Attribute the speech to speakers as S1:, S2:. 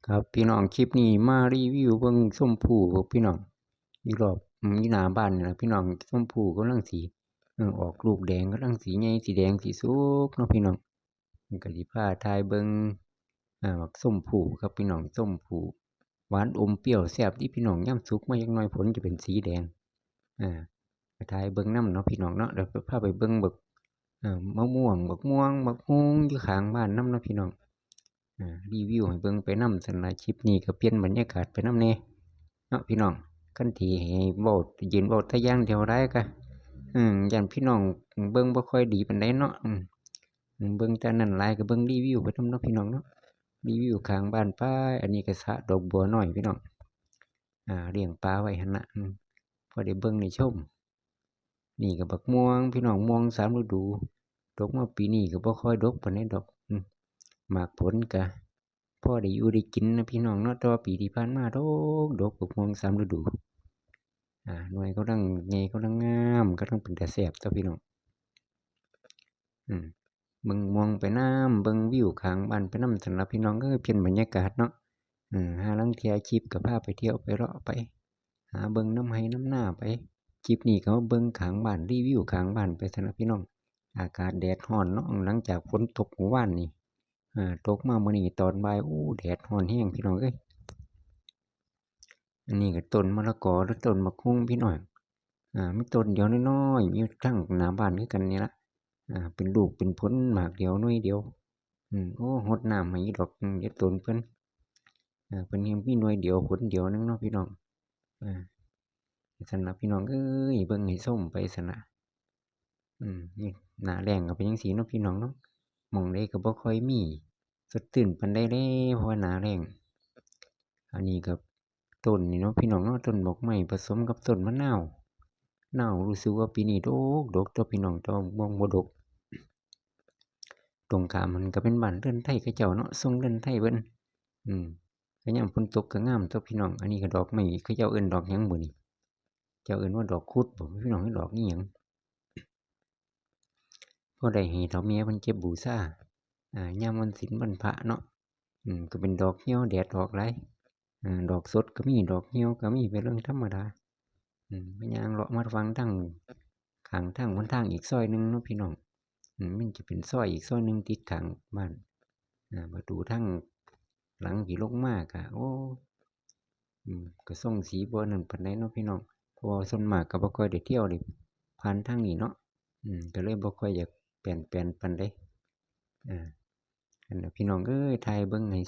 S1: ครับพี่น้องคลิปนี้มารีวิวเบิ่งส้มผู้ครับพี่น้องอยู่รอบอยู่หน้าบ้านนี่ล่ะพี่น้องส้มผู้กำลังสิออกลูกแดงกำลังสิใหญ่สิแดงสิสุกเนาะพี่น้องก็สิพาถ่ายเบิ่งบักส้มผู้ครับพี่น้องส้มผู้หวานอมเปรี้ยวแซ่บเดะพี่น้องยามสุกมาจักหน่อยผลจะเป็นสีแดงก็ถ่ายเบิ่งนำเนาะพี่น้องเนาะเดี๋ยวพาไปเบิ่งบักมะม่วงบักม่วงบักฮุงอยู่ข้างบ้านนำเนาะพี่น้องรีวิวให้เบิ่งไปนำซั่นล่ะคลิปนี้ก็เปลี่ยนบรรยากาศไปนำแหน่เนาะพี่น้องคันที่ให้เว้ายืนเว้าแต่อย่างเดียวหลายก็ย้านพี่น้องเบิ่งบ่ค่อยดีปานใดเนาะเบิ่งแต่นั้นหลายก็เบิ่งรีวิวไปนำเนาะพี่น้องเนาะรีวิวข้างบ้านไปอันนี้ก็สระดอกบัวน้อยพี่น้องเลี้ยงปลาไว้หั่นน่ะพอได้เบิ่งได้ชมนี่ก็บักม่วงพี่น้องม่วง3ฤดูดกมาปีนี้ก็บ่ค่อยดกปานใดดอกหมากผลก็พอได้อยู่ได้กินนะพี่น้องเนาะแต่ว่าปีที่ผ่านมาดกบักม่วง3ฤดูหน่วยกำลังใหญ่กำลังงามกำลังเป็นตาแซ่บตั่วพี่น้องเบิ่งม่วงไปนำเบิ่งวิวข้างบ้านไปนำซั่นล่ะพี่น้องเอ้ยเปลี่ยนบรรยากาศเนาะห่าลางเที่ยคลิปก็พาไปเที่ยวไปเลาะไปหาเบิ่งนำไร่นำนาไปคลิปนี้ก็มาเบิ่งข้างบ้านรีวิวข้างบ้านไปซั่นล่ะพี่น้องอากาศแดดร้อนเนาะหลังจากฝนตกเมื่อวานนี้ตกมามื้อนี้ตอนบ่ายโอ้แดดร้อนแรงพี่น้องเอ้ยอันนี้ก็ต้นมะละกอหรือต้นบักฮุงพี่น้องมีต้นเดียวน้อยๆอยู่ทั้งหน้าบ้านคือกันนี่ล่ะเป็นลูกเป็นผลหมากเดียวหน่วยเดียวโอ้รดน้ำให้อยู่ดอกเดี๋ยวต้นเพิ่นเพิ่นยังมีหน่วยเดียวผลเดียวหนึ่งเนาะพี่น้องซั่นล่ะพี่น้องเอ้ยเบิ่งให้ชมไปซั่นน่ะนี่หน้าแล้งก็เป็นจังซี้เนาะพี่น้องเนาะหม้องใดก็บ่ค่อยมีสดชื่นปานใดเด้เพราะว่าหน้าแล้งอันนี้ก็ต้นนี่เนาะพี่น้องเนาะต้นดอกไม้ผสมกับต้นมะนาวรู้สึกว่าปีนี้ดกตั่วพี่น้องแต่ว่าม่วงบ่ดกตรงข้ามมันก็เป็นบ้านเรือนไทเขาเจ้าเนาะทรงเรือนไทเพิ่นก็ยามฝนตกก็งามตั่วพี่น้องอันนี้ก็ดอกไม้เขาเจ้าเอิ้นดอกหยังบุนี่เจ้าเอิ้นว่าดอกคุดบ่พี่น้องหรือดอกอิหยังพอได้ให้เฒ่าแม่เพิ่นเก็บบูชายามวันศีลวันพระเนาะก็เป็นดอกเหี่ยวแดดออกหลายดอกสดก็มีดอกเหี่ยวก็มีเป็นเรื่องธรรมดาก็ย่างเลาะมาฟังทางข้างทางหนทางอีกซอยหนึ่งเนาะพี่น้องมันจะเป็นซอยอีกซอยหนึ่งติดข้างบ้านประตูทางหลังที่ลงมาก็โอ้ก็ส่งสีบ่นั่นปานใดเนาะพี่น้องเพราะว่าส่วนมากก็บ่ค่อยได้เที่ยวได้ผ่านทางนี้เนาะก็เลยบ่ค่อยอยากแปลนปานใดนั่นล่ะพี่น้องเอ้ยถ่ายเบิ่งให้